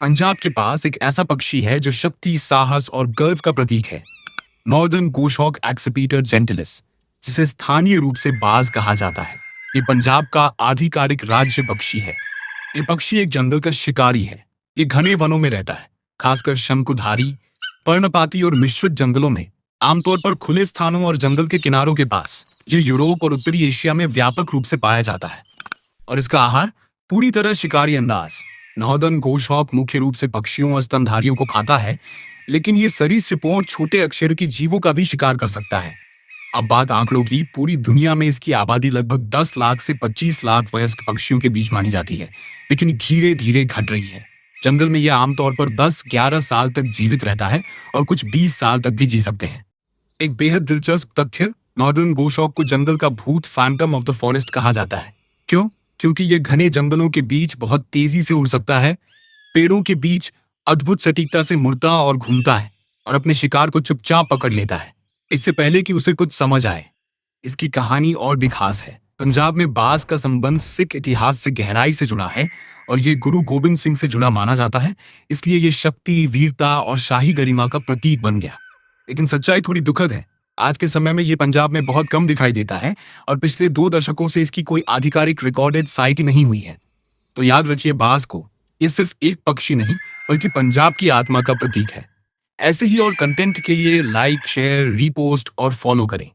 पंजाब के पास एक ऐसा पक्षी है जो शक्ति, साहस और गर्व का प्रतीक है। नॉर्दर्न गोशॉक एक्सिपीटर जेंटिलिस, जिसे स्थानीय रूप से बाज कहा जाता है। ये पंजाब का आधिकारिक राज्य पक्षी है। ये पक्षी एक जंगल का शिकारी है। ये घने वनों में रहता है, खासकर शंकुधारी, पर्णपाती और मिश्रित जंगलों में। आमतौर पर खुले स्थानों और जंगल के किनारों के पास। ये यूरोप और उत्तरी एशिया में व्यापक रूप से पाया जाता है और इसका आहार पूरी तरह शिकारी अंदाज। नॉर्दर्न गोशॉक मुख्य रूप से पक्षियों और स्तनधारियों को खाता है, लेकिन ये सरीसृपों और छोटे अकशेरुकी जीवों का भी शिकार कर सकता है। अब बात आंकड़ों की, पूरी दुनिया में इसकी आबादी लगभग 10 लाख से 25 लाख वयस्क पक्षियों के बीच मानी जाती है, लेकिन धीरे धीरे घट रही है। जंगल में यह आमतौर पर 10-11 साल तक जीवित रहता है और कुछ 20 साल तक भी जी सकते हैं। एक बेहद दिलचस्प तथ्य, नॉर्दर्न गोशॉक को जंगल का भूत, फैंटम ऑफ द फॉरेस्ट कहा जाता है। क्यों? क्योंकि ये घने जंगलों के बीच बहुत तेजी से उड़ सकता है, पेड़ों के बीच अद्भुत सटीकता से मुड़ता और घूमता है और अपने शिकार को चुपचाप पकड़ लेता है, इससे पहले कि उसे कुछ समझ आए। इसकी कहानी और भी खास है। पंजाब में बाज का संबंध सिख इतिहास से गहराई से जुड़ा है और ये गुरु गोबिंद सिंह से जुड़ा माना जाता है, इसलिए ये शक्ति, वीरता और शाही गरिमा का प्रतीक बन गया। लेकिन सच्चाई थोड़ी दुखद है। आज के समय में ये पंजाब में बहुत कम दिखाई देता है और पिछले 2 दशकों से इसकी कोई आधिकारिक रिकॉर्डेड साइट ही नहीं हुई है। तो याद रखिए बाज को, ये सिर्फ एक पक्षी नहीं बल्कि पंजाब की आत्मा का प्रतीक है। ऐसे ही और कंटेंट के लिए लाइक, शेयर, रीपोस्ट और फॉलो करें।